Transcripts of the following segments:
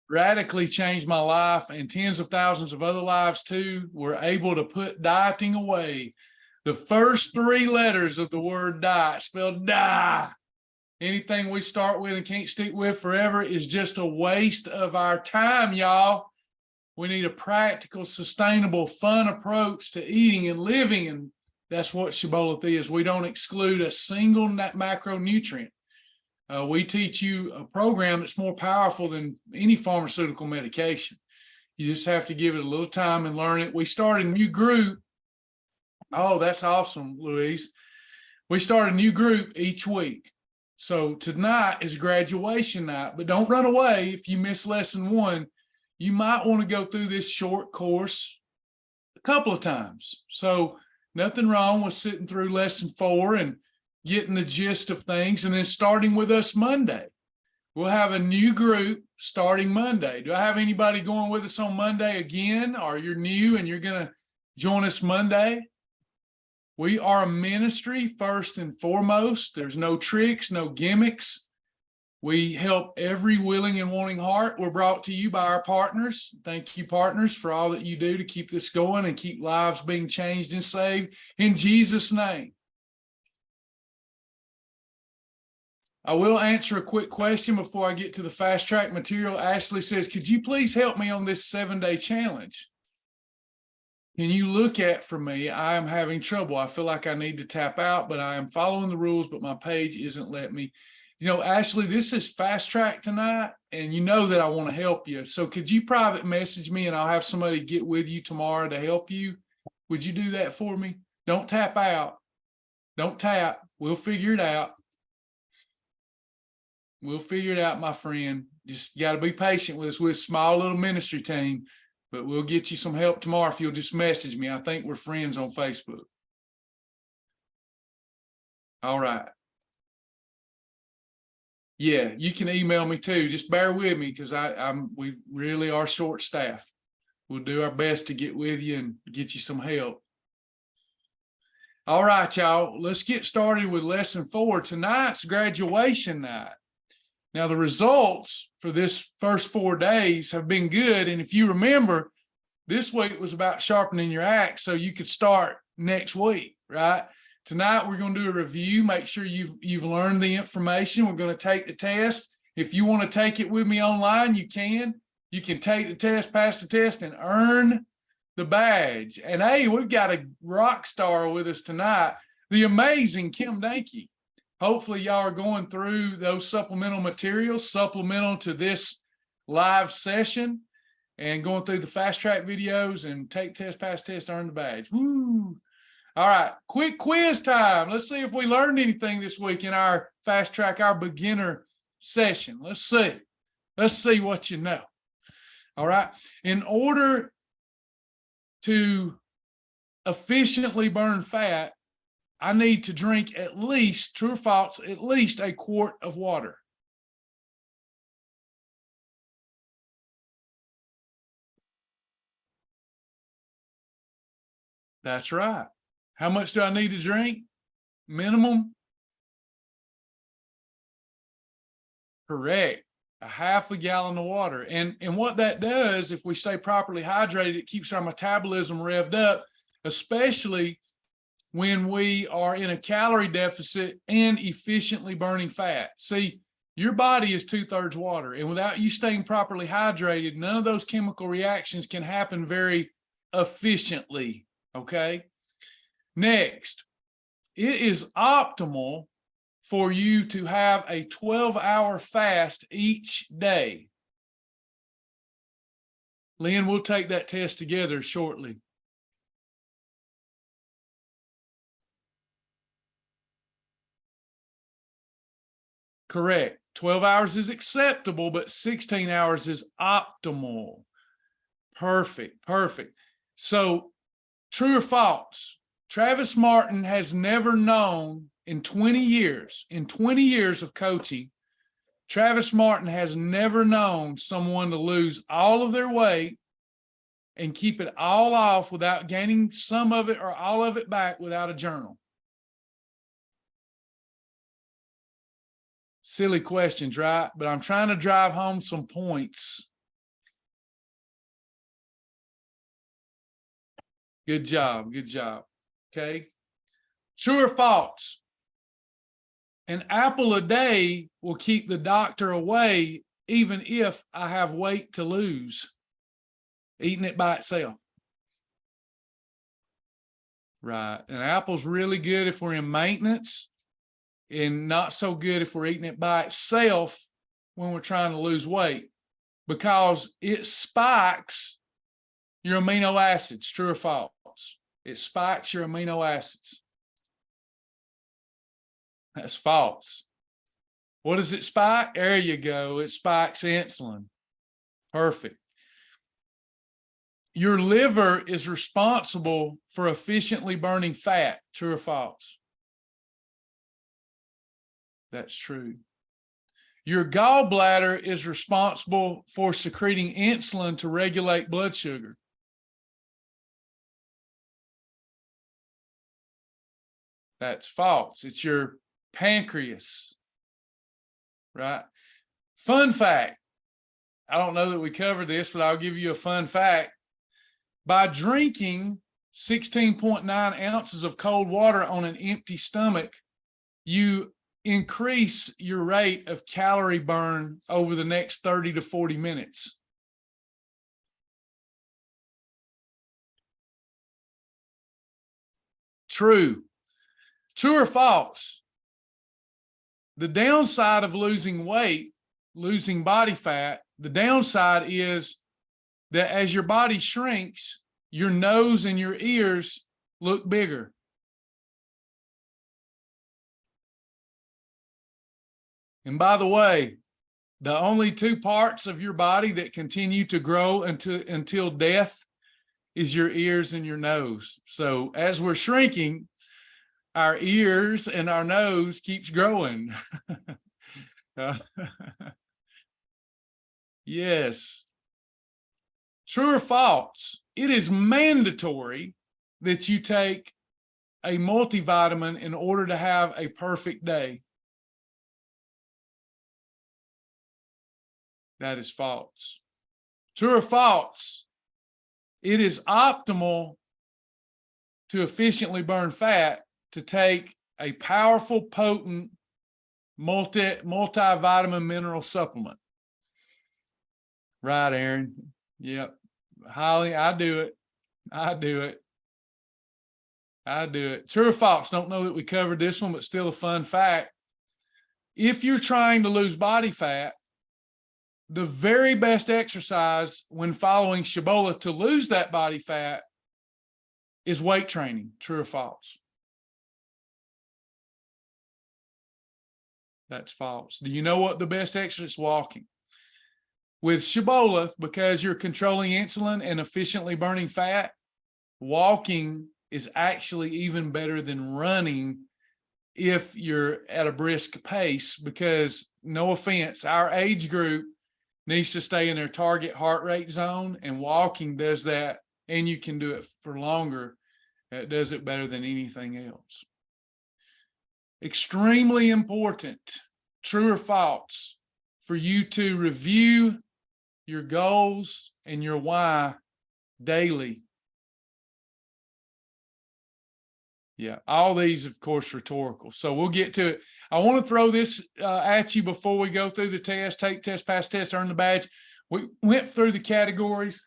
radically changed my life and tens of thousands of other lives too. We're able to put dieting away. The first three letters of the word diet, spelled die. Anything we start with and can't stick with forever is just a waste of our time, y'all. We need a practical, sustainable, fun approach to eating and living, and that's what Shibboleth is. We don't exclude a single macronutrient. We teach you a program that's more powerful than any pharmaceutical medication. You just have to give it a little time and learn it. We start a new group. Oh, that's awesome, Louise. We start a new group each week. So tonight is graduation night, but don't run away. If you miss lesson 1, you might want to go through this short course a couple of times. So nothing wrong with sitting through lesson 4 and getting the gist of things, and then starting with us Monday. We'll have a new group starting Monday. Do I have anybody going with us on Monday again, or you're new and you're going to join us Monday? We are a ministry first and foremost. There's no tricks, no gimmicks. We help every willing and wanting heart. We're brought to you by our partners. Thank you, partners, for all that you do to keep this going and keep lives being changed and saved in Jesus' name. I will answer a quick question before I get to the fast track material. Ashley says, could you please help me on this 7-day challenge? Can you look at for me? I am having trouble. I feel like I need to tap out, but I am following the rules, but my page isn't letting me. You know, Ashley, this is fast track tonight, and you know that I want to help you. So could you private message me and I'll have somebody get with you tomorrow to help you? Would you do that for me? Don't tap out. Don't tap. We'll figure it out. We'll figure it out, my friend. Just got to be patient with us. We're a small little ministry team, but we'll get you some help tomorrow if you'll just message me. I think we're friends on Facebook. All right. Yeah, you can email me too. Just bear with me because we really are short staffed. We'll do our best to get with you and get you some help. All right, y'all, let's get started with lesson 4. Tonight's graduation night. Now, the results for this first 4 days have been good. And if you remember, this week was about sharpening your axe so you could start next week, right? Tonight, we're going to do a review. Make sure you've learned the information. We're going to take the test. If you want to take it with me online, you can. You can take the test, pass the test, and earn the badge. And hey, we've got a rock star with us tonight, the amazing Kim Dankey. Hopefully y'all are going through those supplemental materials, supplemental to this live session, and going through the fast track videos and take test, pass test, earn the badge. Woo! All right, quick quiz time. Let's see if we learned anything this week in our fast track, our beginner session. Let's see. Let's see what you know. All right. In order to efficiently burn fat, I need to drink at least, true or false, at least a quart of water. That's right. How much do I need to drink? Minimum? Correct. A half a gallon of water. And what that does, if we stay properly hydrated, it keeps our metabolism revved up, especially when we are in a calorie deficit and efficiently burning fat. See, your body is 2/3 water, and without you staying properly hydrated, none of those chemical reactions can happen very efficiently, okay? Next, it is optimal for you to have a 12-hour fast each day. Lynn, we'll take that test together shortly. Correct. 12 hours is acceptable, but 16 hours is optimal. Perfect, perfect. So, true or false? Travis Martin has never known in 20 years of coaching, Travis Martin has never known someone to lose all of their weight and keep it all off without gaining some of it or all of it back without a journal. Silly questions, right? But I'm trying to drive home some points Good job. Good job. Okay. True or false? An apple a day will keep the doctor away, even if I have weight to lose. Eating it by itself. Right. An apple's really good if we're in maintenance, and not so good if we're eating it by itself when we're trying to lose weight, because it spikes your amino acids. True or false? It spikes your amino acids. That's false. What does it spike? There you go. It spikes insulin. Perfect. Your liver is responsible for efficiently burning fat. True or false? That's true. Your gallbladder is responsible for secreting insulin to regulate blood sugar. That's false. It's your pancreas, right? Fun fact. I don't know that we covered this, but I'll give you a fun fact. By drinking 16.9 ounces of cold water on an empty stomach, you increase your rate of calorie burn over the next 30 to 40 minutes. True. True or false? The downside of losing weight, losing body fat, the downside is that as your body shrinks, your nose and your ears look bigger. And by the way, the only two parts of your body that continue to grow until death is your ears and your nose. So as we're shrinking, our ears and our nose keeps growing. Yes. True or false? It is mandatory that you take a multivitamin in order to have a perfect day. That is false. True or false? It is optimal to efficiently burn fat to take a powerful, potent, multivitamin mineral supplement. Right, Aaron? Yep. Holly, I do it. I do it. I do it. True or false? Don't know that we covered this one, but still a fun fact. If you're trying to lose body fat, the very best exercise when following Shibboleth to lose that body fat is weight training. True or false? That's false. Do you know what the best exercise is? Walking. With Shibboleth, because you're controlling insulin and efficiently burning fat, walking is actually even better than running if you're at a brisk pace, because, no offense, our age group needs to stay in their target heart rate zone, and walking does that, and you can do it for longer. It does it better than anything else. Extremely important, true or false, for you to review your goals and your why daily. Yeah, all these, of course, rhetorical. So we'll get to it. I want to throw this at you before we go through the test. Take test, pass test, earn the badge. We went through the categories.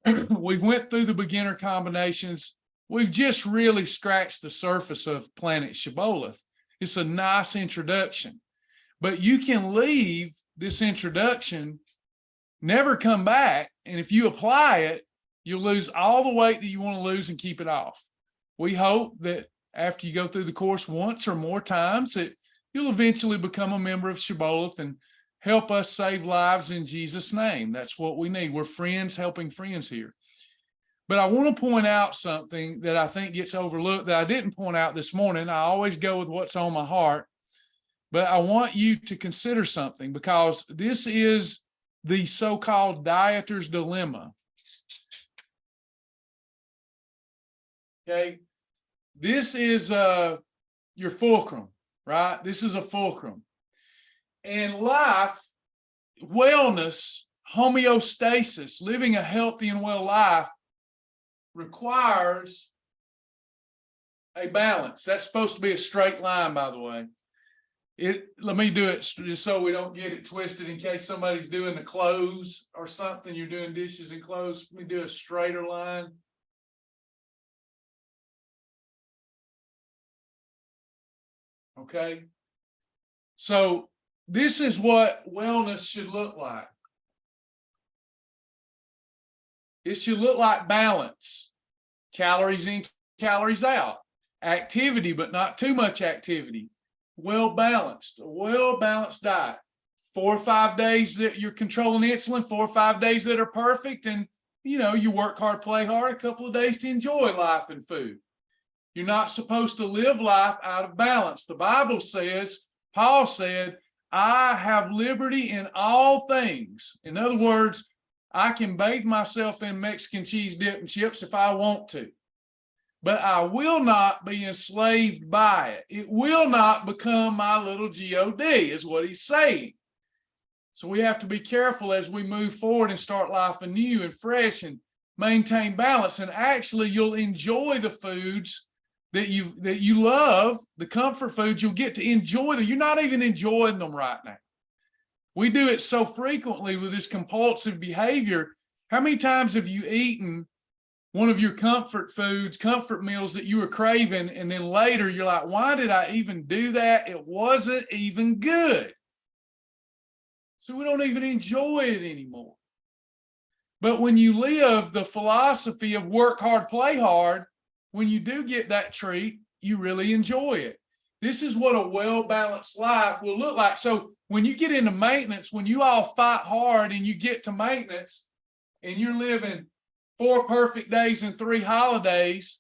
We went through the beginner combinations. We've just really scratched the surface of Planet Shibboleth. It's a nice introduction, but you can leave this introduction, never come back, and if you apply it, you'll lose all the weight that you want to lose and keep it off. We hope that after you go through the course once or more times, that you'll eventually become a member of Shibboleth and help us save lives in Jesus' name. That's what we need. We're friends helping friends here. But I want to point out something that I think gets overlooked that I didn't point out this morning. I always go with what's on my heart, but I want you to consider something, because this is the so-called dieter's dilemma. Okay. This is your fulcrum, right? This is a fulcrum. And life, wellness, homeostasis, living a healthy and well life requires a balance. That's supposed to be a straight line, by the way. Let me do it just so we don't get it twisted in case somebody's doing the clothes or something. You're doing dishes and clothes. Let me do a straighter line. Okay. So this is what wellness should look like. It should look like balance. Calories in, calories out. Activity, but not too much activity. Well-balanced, a well-balanced diet. 4 or 5 days that you're controlling insulin, 4 or 5 days that are perfect, and you work hard, play hard, a couple of days to enjoy life and food. You're not supposed to live life out of balance. The Bible says, Paul said, I have liberty in all things. In other words, I can bathe myself in Mexican cheese dip and chips if I want to. But I will not be enslaved by it. It will not become my little God, is what he's saying. So we have to be careful as we move forward and start life anew and fresh and maintain balance. And actually, you'll enjoy the foods that you love, the comfort foods. You'll get to enjoy them. You're not even enjoying them right now. We do it so frequently with this compulsive behavior. How many times have you eaten one of your comfort foods, comfort meals that you were craving, and then later you're like, why did I even do that? It wasn't even good. So we don't even enjoy it anymore. But when you live the philosophy of work hard, play hard, when you do get that treat, you really enjoy it. This is what a well-balanced life will look like. So when you get into maintenance, when you all fight hard and you get to maintenance and you're living 4 perfect days and 3 holidays.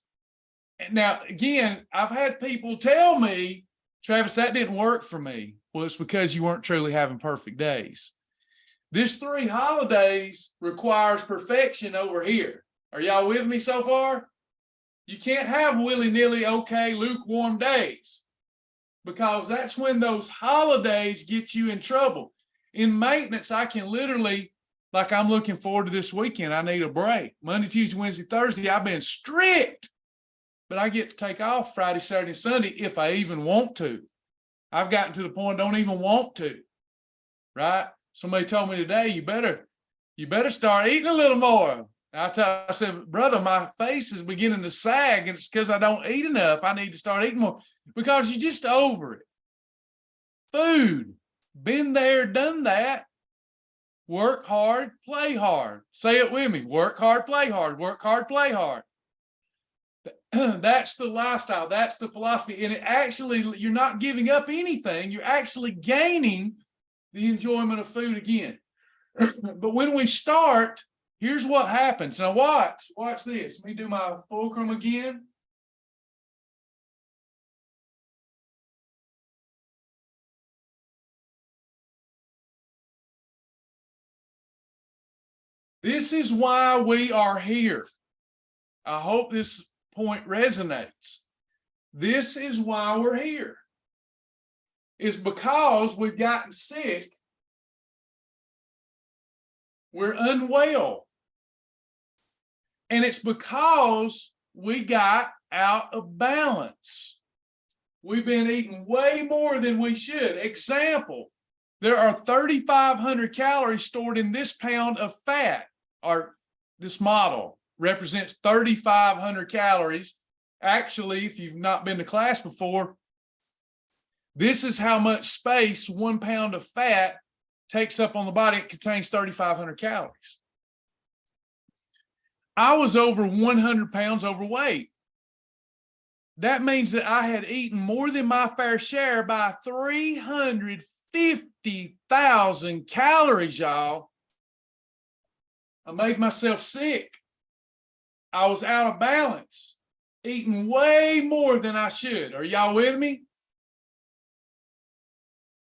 Now, again, I've had people tell me, Travis, that didn't work for me. Well, it's because you weren't truly having perfect days. This 3 holidays requires perfection over here. Are y'all with me so far? You can't have willy-nilly, okay, lukewarm days, because that's when those holidays get you in trouble. In maintenance, I can literally, like I'm looking forward to this weekend, I need a break. Monday, Tuesday, Wednesday, Thursday, I've been strict, but I get to take off Friday, Saturday, and Sunday if I even want to. I've gotten to the point I don't even want to, right? Somebody told me today, you better start eating a little more. I said, brother, my face is beginning to sag, and it's because I don't eat enough. I need to start eating more, because you're just over it. Food, been there, done that. Work hard, play hard. Say it with me. Work hard, play hard. Work hard, play hard. That's the lifestyle. That's the philosophy. And it actually, you're not giving up anything. You're actually gaining the enjoyment of food again. But when we start, here's what happens. Now watch this. Let me do my fulcrum again. This is why we are here. I hope this point resonates. This is why we're here. It's because we've gotten sick. We're unwell. And it's because we got out of balance. We've been eating way more than we should. Example, there are 3,500 calories stored in this pound of fat. Or this model represents 3,500 calories. Actually, if you've not been to class before, this is how much space 1 pound of fat takes up on the body. It contains 3,500 calories. I was over 100 pounds overweight. That means that I had eaten more than my fair share by 350,000 calories, y'all. I made myself sick. I was out of balance, eating way more than I should. Are y'all with me?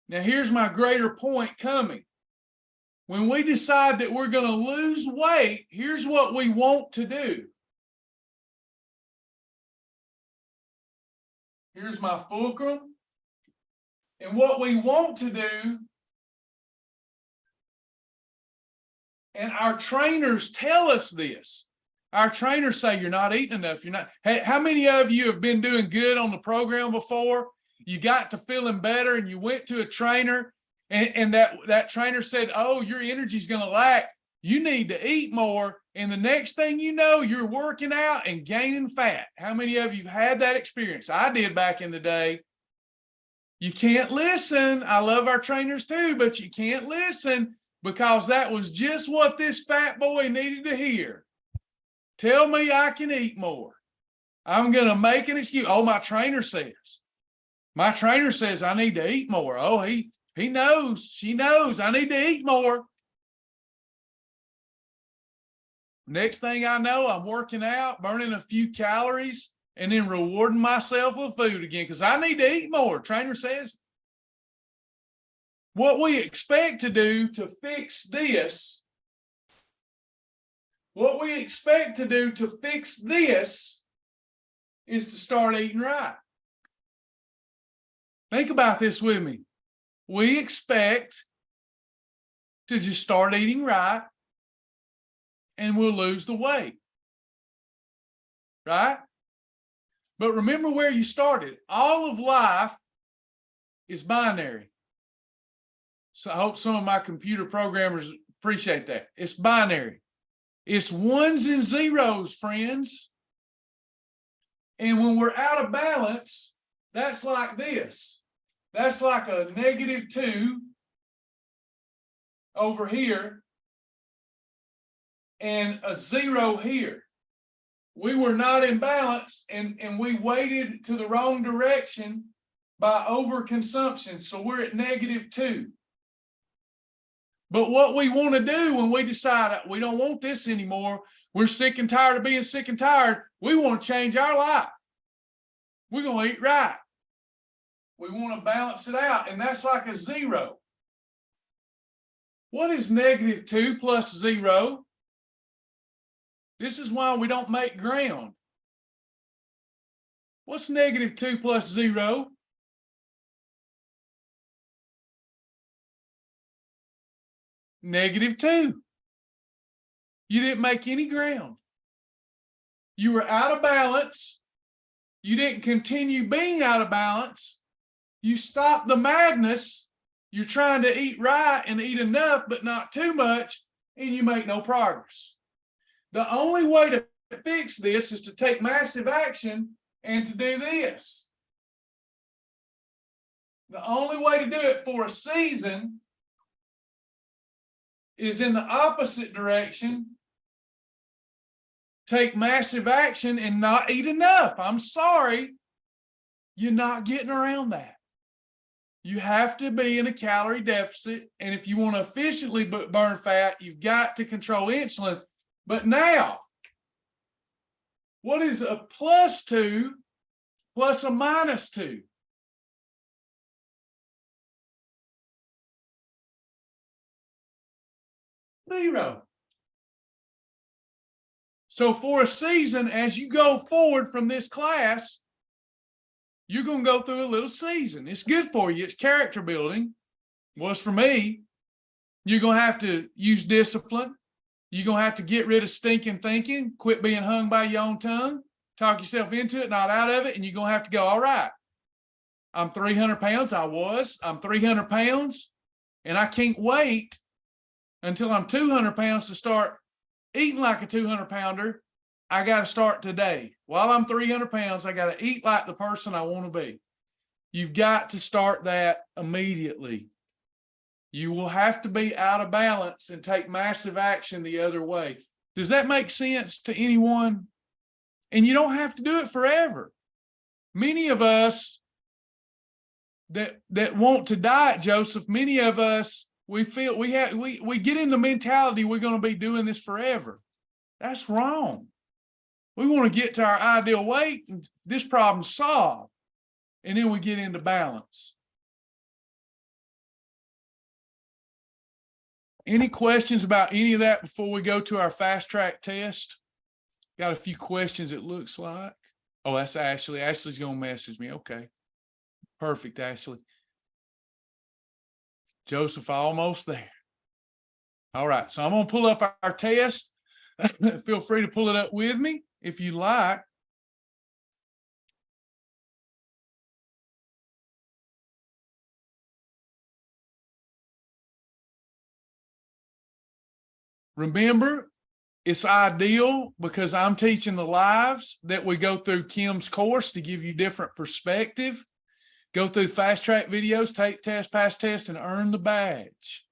Now, here's my greater point coming. When we decide that we're going to lose weight, here's what we want to do. Here's my fulcrum. And what we want to do, and our trainers tell us this, Our trainers say you're not eating enough. You're not. Hey, how many of you have been doing good on the program before? You got to feeling better and you went to a trainer and that trainer said, oh, your energy's going to lack. You need to eat more. And the next thing you know, you're working out and gaining fat. How many of you have had that experience? I did back in the day. You can't listen. I love our trainers too, but you can't listen because that was just what this fat boy needed to hear. Tell me I can eat more. I'm going to make an excuse. Oh, my trainer says. My trainer says I need to eat more. Oh, he knows. She knows I need to eat more. Next thing I know, I'm working out, burning a few calories, and then rewarding myself with food again because I need to eat more. Trainer says. What we expect to do to fix this, is to start eating right. Think about this with me. We expect to just start eating right and we'll lose the weight. Right? But remember where you started. All of life is binary. So I hope some of my computer programmers appreciate that. It's binary. It's ones and zeros, friends. And when we're out of balance, that's like this. That's like a -2 over here and a 0 here. We were not in balance and we weighted to the wrong direction by overconsumption. So we're at -2. But what we want to do when we decide we don't want this anymore, we're sick and tired of being sick and tired, we want to change our life. We're going to eat right. We want to balance it out, and that's like a 0. What is -2 plus 0? This is why we don't make ground. What's -2 plus 0? -2. You didn't make any ground. You were out of balance. You didn't continue being out of balance. You stopped the madness. You're trying to eat right and eat enough, but not too much, and you make no progress. The only way to fix this is to take massive action and to do this. The only way to do it for a season is in the opposite direction. Take massive action and not eat enough. I'm sorry. You're not getting around that. You have to be in a calorie deficit. And if you want to efficiently burn fat, you've got to control insulin. But now, what is a +2 plus a -2? Zero. So for a season, as you go forward from this class, you're going to go through a little season. It's good for you. It's character building. Was for me. You're going to have to use discipline. You're going to have to get rid of stinking thinking, quit being hung by your own tongue, talk yourself into it, not out of it, and you're going to have to go, all right, I'm 300 pounds. I'm 300 pounds, and I can't wait until I'm 200 pounds to start eating like a 200-pounder. I got to start today. While I'm 300 pounds, I got to eat like the person I want to be. You've got to start that immediately. You will have to be out of balance and take massive action the other way. Does that make sense to anyone? And you don't have to do it forever. Many of us that want to diet, Joseph, many of us, we feel we get in the mentality we're going to be doing this forever. That's wrong. We want to get to our ideal weight and this problem's solved. And then we get into balance. Any questions about any of that before we go to our fast track test? Got a few questions, it looks like. Oh, that's Ashley. Ashley's going to message me. Okay. Perfect, Ashley. Joseph, almost there. All right. So I'm going to pull up our test. Feel free to pull it up with me if you like. Remember, it's ideal because I'm teaching the lives that we go through Kim's course to give you different perspective. Go through fast track videos, take test, pass test, and earn the badge.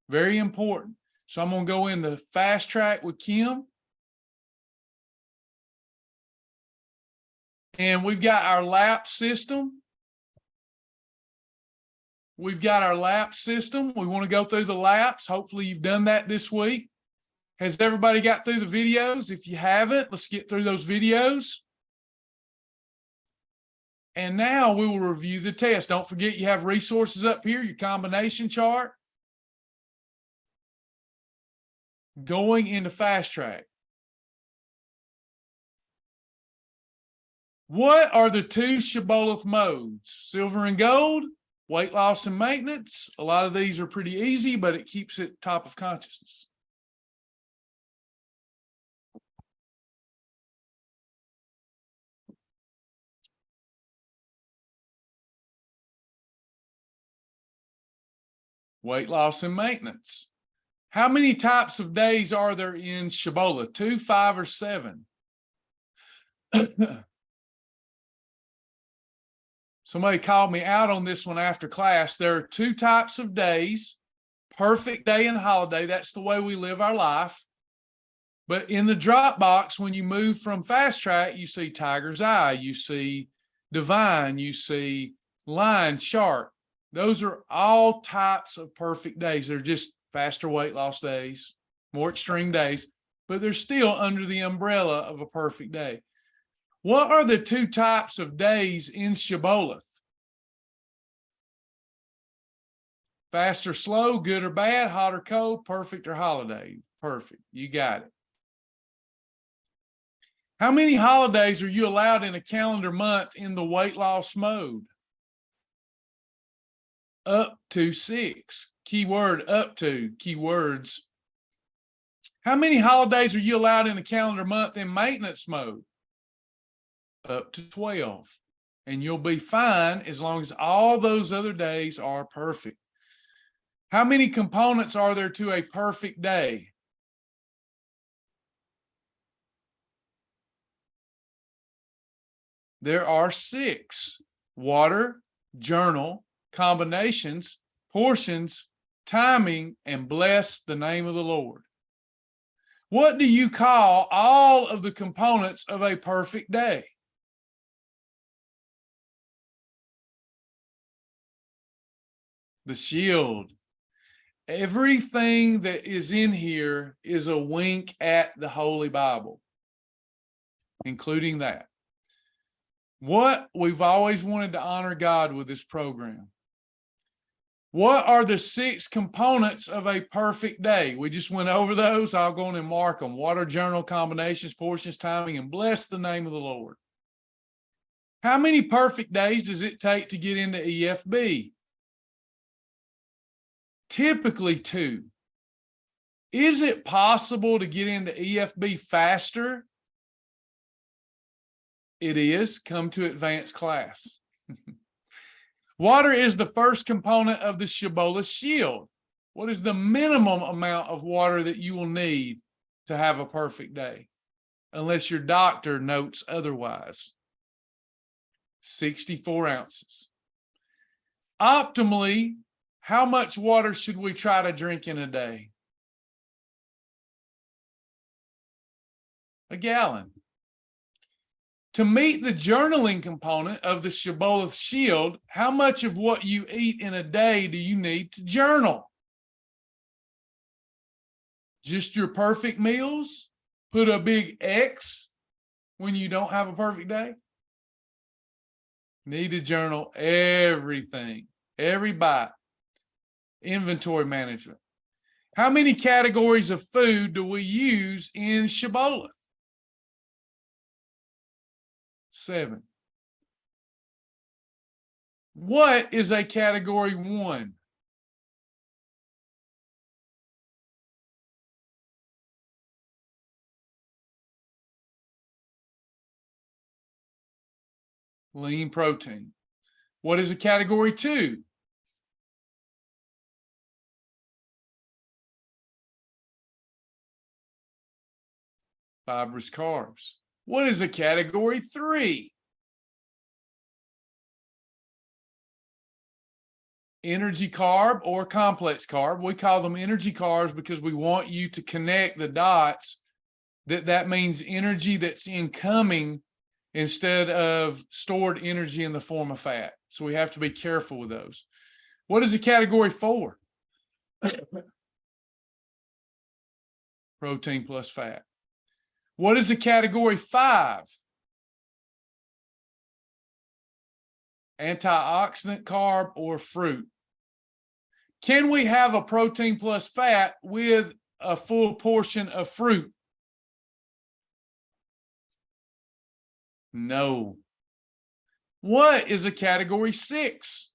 Very important. So I'm going to go into fast track with Kim. And we've got our lap system. We want to go through the laps. Hopefully you've done that this week. Has everybody got through the videos? If you haven't, let's get through those videos. And now we will review the test. Don't forget you have resources up here, your combination chart. Going into fast track. What are the two Shibboleth modes? Silver and gold, weight loss and maintenance. A lot of these are pretty easy, but it keeps it top of consciousness. Weight loss and maintenance. How many types of days are there in Shibboleth? 2, 5, or 7? Somebody called me out on this one after class. There are 2 types of days, perfect day and holiday. That's the way we live our life. But in the drop box, when you move from fast track, you see tiger's eye, you see divine, you see lion, shark. Those are all types of perfect days. They're just faster weight loss days, more extreme days, but they're still under the umbrella of a perfect day. What are the 2 types of days in Shibboleth? Fast or slow, good or bad, hot or cold, perfect or holiday? Perfect. You got it. How many holidays are you allowed in a calendar month in the weight loss mode? Up to 6. Keyword up to, keywords. How many holidays are you allowed in a calendar month in maintenance mode? Up to 12. And you'll be fine as long as all those other days are perfect. How many components are there to a perfect day? There are 6. Water, journal, combinations, portions, timing, and bless the name of the Lord. What do you call all of the components of a perfect day? The shield. Everything that is in here is a wink at the Holy Bible, including that. What we've always wanted to honor God with this program. What are the 6 components of a perfect day? We just went over those. I'll go on and mark them. Water, journal, combinations, portions, timing, and bless the name of the Lord. How many perfect days does it take to get into EFB? Typically 2. Is it possible to get into EFB faster? It is. Come to advanced class. Water is the first component of the Shibboleth shield. What is the minimum amount of water that you will need to have a perfect day? Unless your doctor notes otherwise. 64 ounces. Optimally, how much water should we try to drink in a day? A gallon. To meet the journaling component of the Shibboleth shield, how much of what you eat in a day do you need to journal? Just your perfect meals? Put a big X when you don't have a perfect day? Need to journal everything, every bite. Inventory management. How many categories of food do we use in Shibboleth? 7. What is a category 1? Lean protein. What is a category 2? Fibrous carbs. What is a category 3? Energy carb or complex carb. We call them energy carbs because we want you to connect the dots that means energy that's incoming instead of stored energy in the form of fat. So we have to be careful with those. What is a category 4? Protein plus fat. What is a category 5? Antioxidant carb or fruit. Can we have a protein plus fat with a full portion of fruit? No. What is a category 6?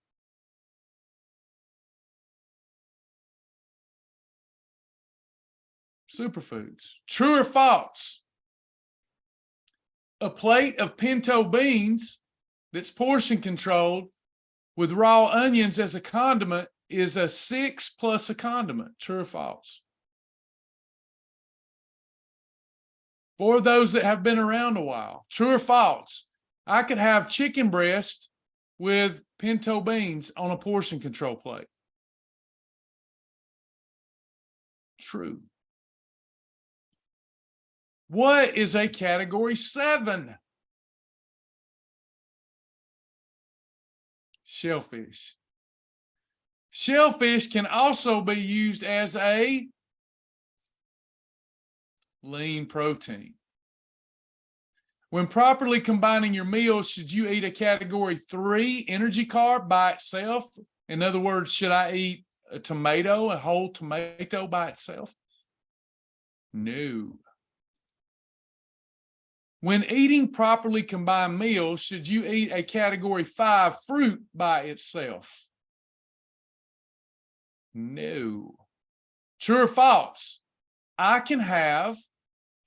Superfoods. True or false? A plate of pinto beans that's portion controlled with raw onions as a condiment is a 6 plus a condiment. True or false? For those that have been around a while, true or false? I could have chicken breast with pinto beans on a portion control plate. True. What is a category 7? Shellfish. Shellfish can also be used as a lean protein. When properly combining your meals, should you eat a category 3 energy carb by itself? In other words, should I eat a tomato, a whole tomato by itself? No. When eating properly combined meals, should you eat a category 5 fruit by itself? No. True or false? I can have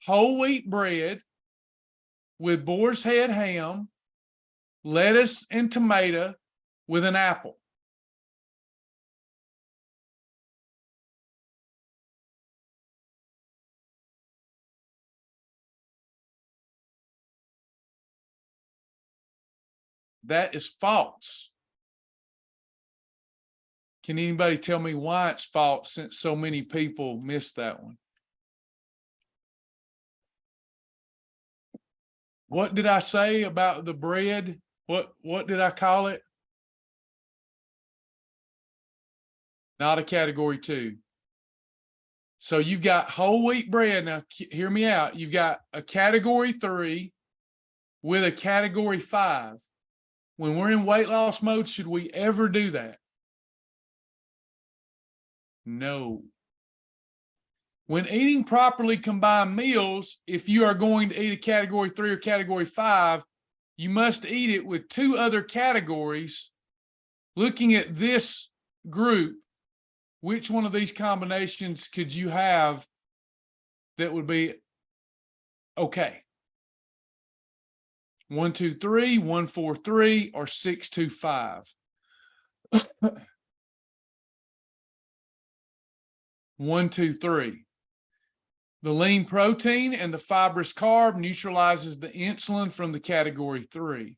whole wheat bread with boar's head ham, lettuce and tomato with an apple. That is false. Can anybody tell me why it's false since so many people missed that one? What did I say about the bread? What did I call it? Not a category 2. So you've got whole wheat bread. Now, hear me out. You've got a category 3 with a category 5. When we're in weight loss mode, should we ever do that? No. When eating properly combined meals, if you are going to eat a category 3 or category 5, you must eat it with 2 other categories. Looking at this group, which one of these combinations could you have that would be okay? 1, 2, 3, 1, 4, 3, or 6, 2, 5. 1, 2, 3. The lean protein and the fibrous carb neutralizes the insulin from the category 3.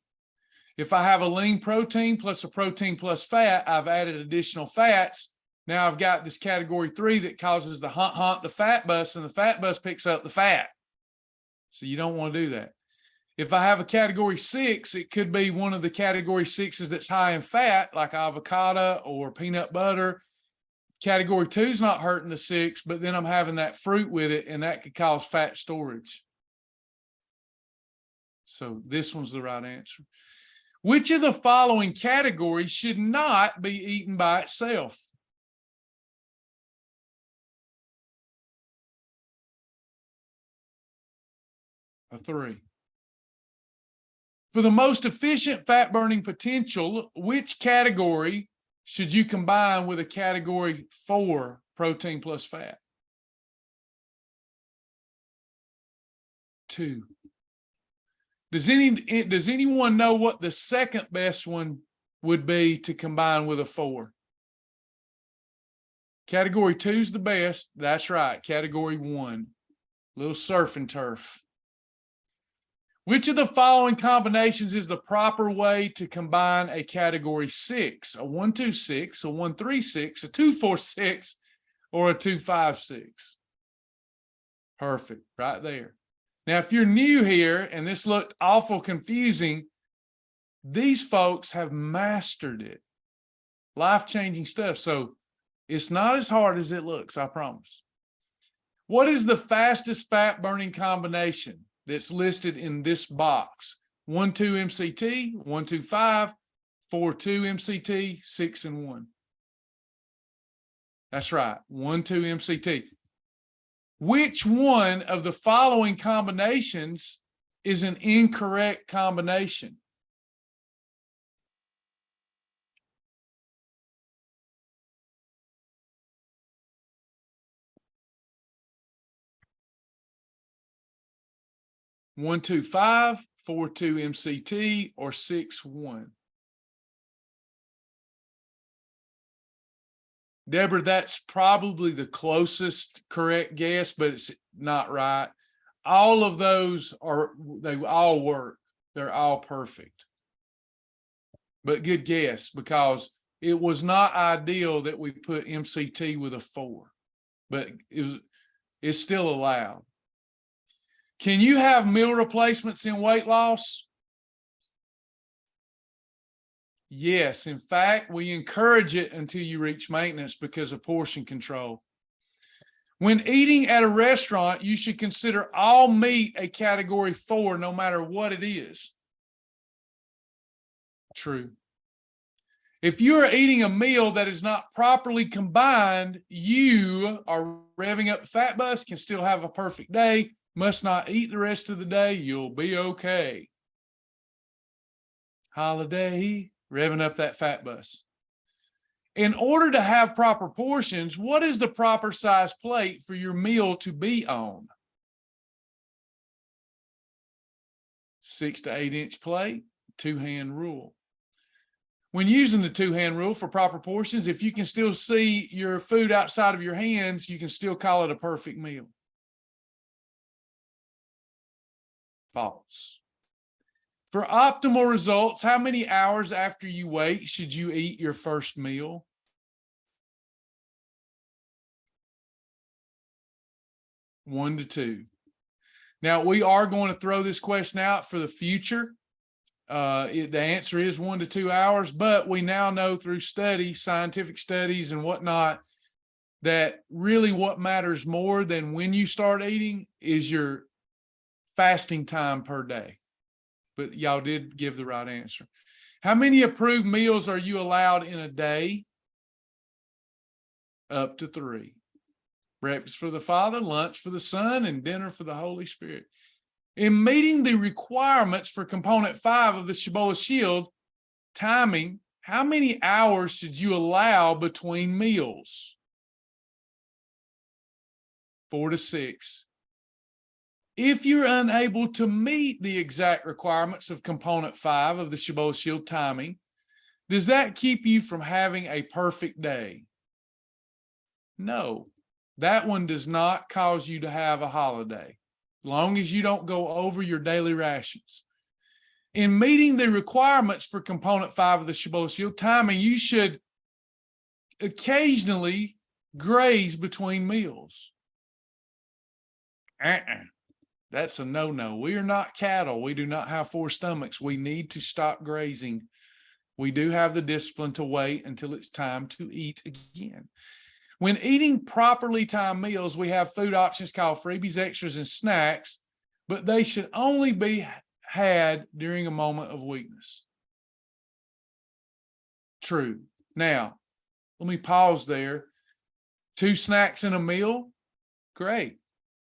If I have a lean protein plus a protein plus fat, I've added additional fats. Now I've got this category 3 that causes the the fat bus, and the fat bus picks up the fat. So you don't want to do that. If I have a category 6, it could be one of the category 6s that's high in fat, like avocado or peanut butter. Category 2 is not hurting the 6, but then I'm having that fruit with it, and that could cause fat storage. So this one's the right answer. Which of the following categories should not be eaten by itself? A 3. For the most efficient fat burning potential, which category should you combine with a category 4 protein plus fat? 2. Does anyone know what the second best one would be to combine with a 4? Category 2 is the best. That's right. Category 1, little surf and turf. Which of the following combinations is the proper way to combine a category 6, a 1-2-6, a 1-3-6, a 2-4-6, or a 2-5-6? Perfect, right there. Now, if you're new here and this looked awful confusing, these folks have mastered it. Life-changing stuff. So it's not as hard as it looks, I promise. What is the fastest fat-burning combination that's listed in this box? 1,2-MCT, 1,2,5, 4,2-MCT, 6 and 1. That's right, 1,2-MCT. Which one of the following combinations is an incorrect combination? One, 2, 5, 4, 2, MCT, or 6, 1. Deborah, that's probably the closest correct guess, but it's not right. All of those they all work. They're all perfect. But good guess, because it was not ideal that we put MCT with a 4, but it's still allowed. Can you have meal replacements in weight loss? Yes. In fact, we encourage it until you reach maintenance because of portion control. When eating at a restaurant, you should consider all meat a category 4, no matter what it is. True. If you are eating a meal that is not properly combined, you are revving up the fat bus, can still have a perfect day, must not eat the rest of the day, you'll be okay. Holiday, revving up that fat bus. In order to have proper portions, what is the proper size plate for your meal to be on? 6 to 8 inch plate, 2-hand rule. When using the 2-hand rule for proper portions, if you can still see your food outside of your hands, you can still call it a perfect meal. False. For optimal results, how many hours after you wait should you eat your first meal? One to 2. Now, we are going to throw this question out for the future. The answer is 1 to 2 hours, but we now know through scientific studies and whatnot, that really what matters more than when you start eating is your fasting time per day. But y'all did give the right answer. How many approved meals are you allowed in a day? Up to 3. Breakfast for the Father, lunch for the Son, and dinner for the Holy Spirit. In meeting the requirements for component 5 of the Shibboleth Shield, timing, how many hours should you allow between meals? 4 to 6. If you're unable to meet the exact requirements of component 5 of the Shibboleth Shield timing, does that keep you from having a perfect day? No, that one does not cause you to have a holiday, as long as you don't go over your daily rations. In meeting the requirements for component 5 of the Shibboleth Shield timing, you should occasionally graze between meals. That's a no-no. We are not cattle. We do not have 4 stomachs. We need to stop grazing. We do have the discipline to wait until it's time to eat again. When eating properly timed meals, we have food options called freebies, extras, and snacks, but they should only be had during a moment of weakness. True. Now, let me pause there. 2 snacks in a meal? Great.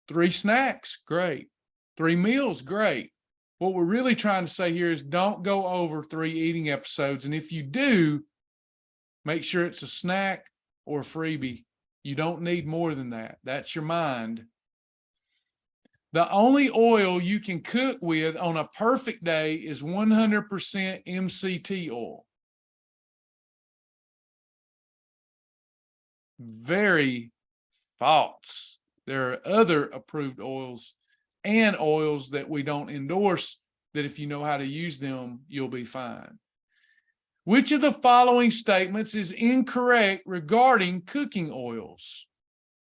3 snacks? Great. 3 meals? Great. What we're really trying to say here is don't go over 3 eating episodes. And if you do, make sure it's a snack or a freebie. You don't need more than that. That's your mind. The only oil you can cook with on a perfect day is 100% MCT oil. Very false. There are other approved oils and oils that we don't endorse that if you know how to use them, you'll be fine. Which of the following statements is incorrect regarding cooking oils?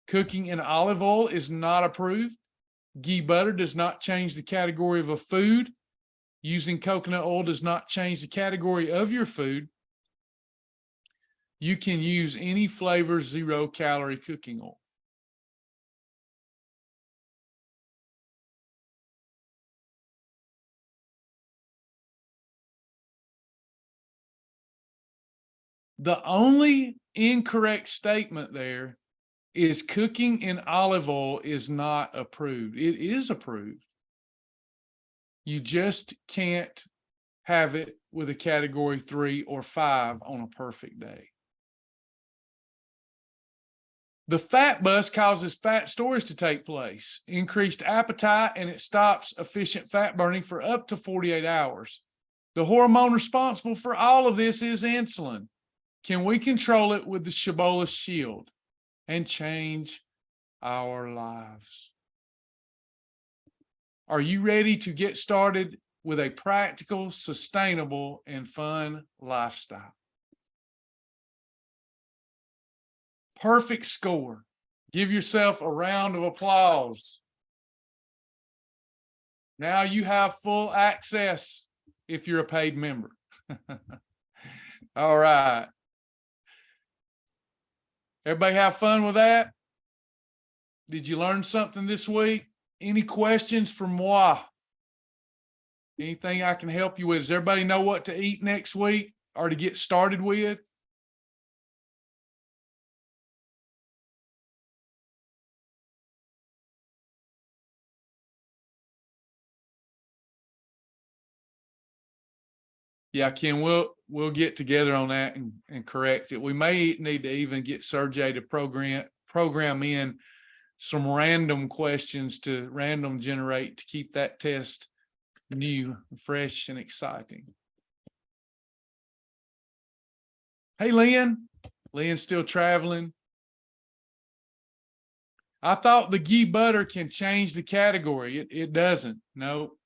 Cooking in olive oil is not approved. Ghee butter does not change the category of a food. Using coconut oil does not change the category of your food. You can use any flavor, 0-calorie cooking oil. The only incorrect statement there is cooking in olive oil is not approved. It is approved. You just can't have it with a category 3 or 5 on a perfect day. The fat bust causes fat storage to take place, increased appetite, and it stops efficient fat burning for up to 48 hours. The hormone responsible for all of this is insulin. Can we control it with the Shibboleth Shield and change our lives? Are you ready to get started with a practical, sustainable, and fun lifestyle? Perfect score. Give yourself a round of applause. Now you have full access if you're a paid member. All right. Everybody have fun with that? Did you learn something this week? Any questions for moi? Anything I can help you with? Does everybody know what to eat next week or to get started with? Yeah, Ken, we'll get together on that and correct it. We may need to even get Sergey to program in some random questions to random generate to keep that test new, fresh, and exciting. Hey, Lynn. Lynn's still traveling. I thought the ghee butter can change the category. It doesn't. No.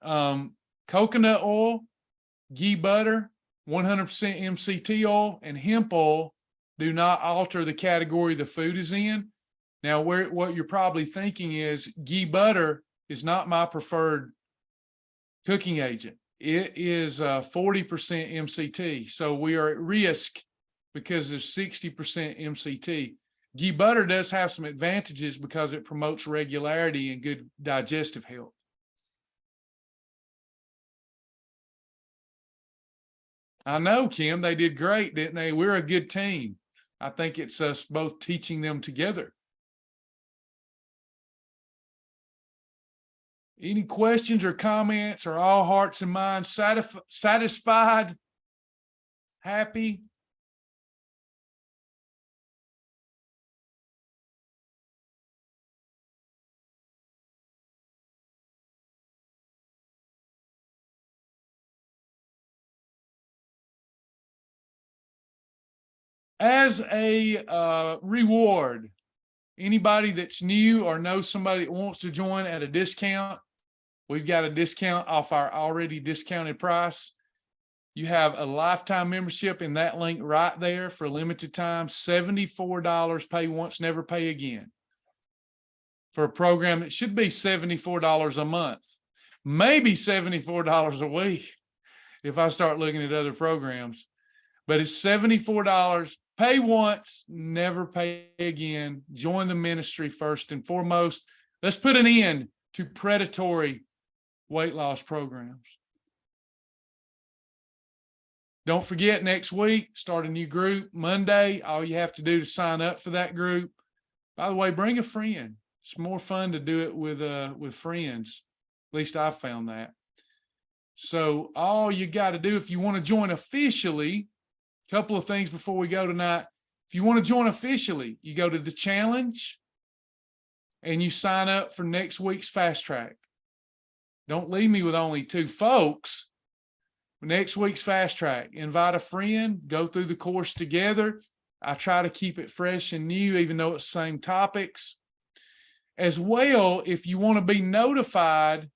Coconut oil, ghee butter, 100% MCT oil, and hemp oil do not alter the category the food is in. Now, what you're probably thinking is ghee butter is not my preferred cooking agent. It is 40% MCT. So we are at risk because there's 60% MCT. Ghee butter does have some advantages because it promotes regularity and good digestive health. I know, Kim, they did great, didn't they? We're a good team. I think it's us both teaching them together. Any questions or comments? Are all hearts and minds satisfied? Happy? As a reward, anybody that's new or knows somebody that wants to join at a discount, we've got a discount off our already discounted price. You have a lifetime membership in that link right there for a limited time, $74, pay once, never pay again. For a program that should be $74 a month, maybe $74 a week if I start looking at other programs. But it's $74, pay once, never pay again. Join the ministry first and foremost. Let's put an end to predatory weight loss programs. Don't forget, next week, start a new group. Monday, all you have to do to sign up for that group. By the way, bring a friend. It's more fun to do it with friends. At least I found that. So all you got to do if you want to join officially, a couple of things before we go tonight. If you want to join officially, you go to the challenge and you sign up for next week's fast track. Don't leave me with only 2 folks. Next week's Fast Track, invite a friend, go through the course together. I try to keep it fresh and new, even though it's the same topics. As well, if you want to be notified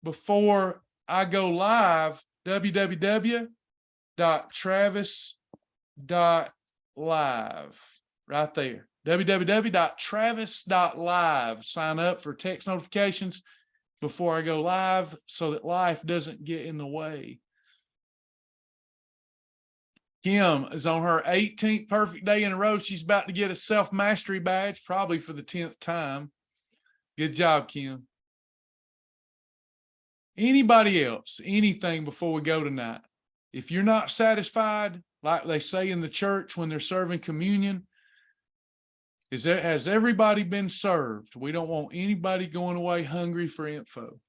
before I go live, www.travis.live, right there, www.travis.live. Sign up for text notifications before I go live so that life doesn't get in the way. Kim is on her 18th perfect day in a row. She's about to get a self-mastery badge, probably for the 10th time. Good job, Kim. Anybody else, anything before we go tonight? If you're not satisfied, like they say in the church when they're serving communion, has everybody been served? We don't want anybody going away hungry for info.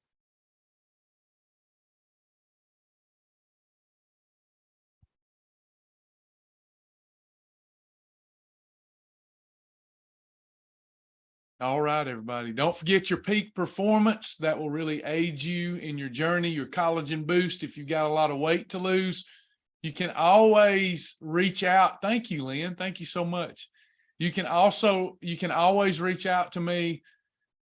All right, everybody. Don't forget your peak performance. That will really aid you in your journey, your collagen boost. If you've got a lot of weight to lose, you can always reach out. Thank you, Lynn. Thank you so much. You can always reach out to me,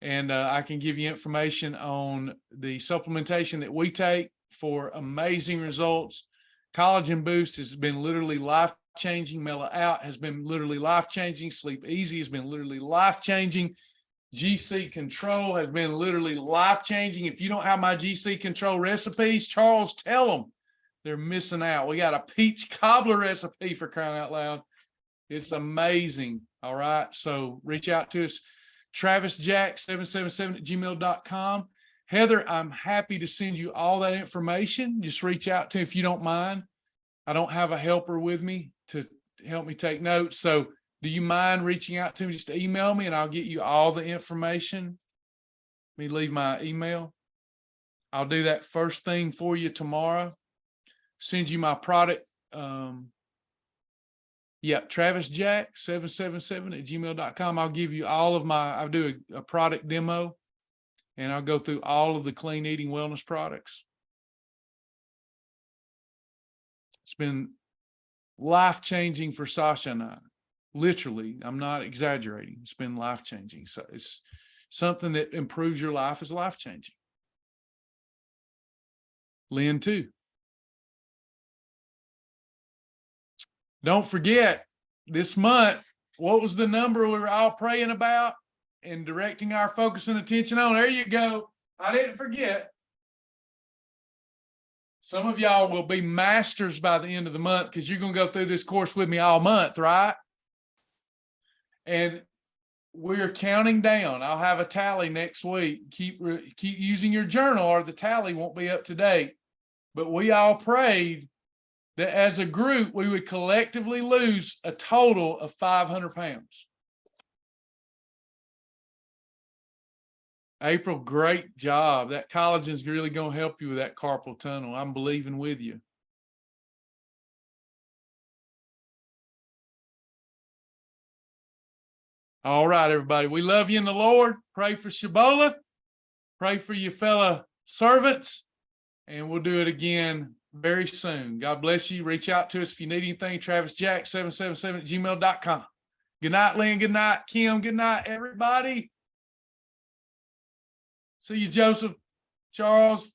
and I can give you information on the supplementation that we take for amazing results. Collagen Boost has been literally life-changing. Mellow Out has been literally life-changing. Sleep Easy has been literally life-changing. GC Control has been literally life-changing. If you don't have my GC Control recipes, Charles, tell them they're missing out. We got a peach cobbler recipe, for crying out loud. It's amazing. All right. So reach out to us. TravisJack777@gmail.com. Heather, I'm happy to send you all that information. Just reach out to me if you don't mind. I don't have a helper with me to help me take notes. So do you mind reaching out to me? Just email me and I'll get you all the information. Let me leave my email. I'll do that first thing for you tomorrow. Send you my product. TravisJack777@gmail.com. I'll give you all of I'll do a product demo, and I'll go through all of the clean eating wellness products. It's been life-changing for Sasha and I. Literally, I'm not exaggerating. It's been life-changing. So it's something that improves your life is life-changing. Lynn, too. Don't forget, this month, what was the number we were all praying about and directing our focus and attention on? There you go. I didn't forget. Some of y'all will be masters by the end of the month because you're going to go through this course with me all month, right? And we're counting down. I'll have a tally next week. Keep using your journal or the tally won't be up to date. But we all prayed that as a group, we would collectively lose a total of 500 pounds. April, great job. That collagen is really going to help you with that carpal tunnel. I'm believing with you. All right, everybody. We love you in the Lord. Pray for Shibboleth. Pray for your fellow servants. And we'll do it again very soon. God bless you. Reach out to us if you need anything. TravisJack777@gmail.com. Good night, Lynn. Good night, Kim. Good night, everybody. See you, Joseph, Charles.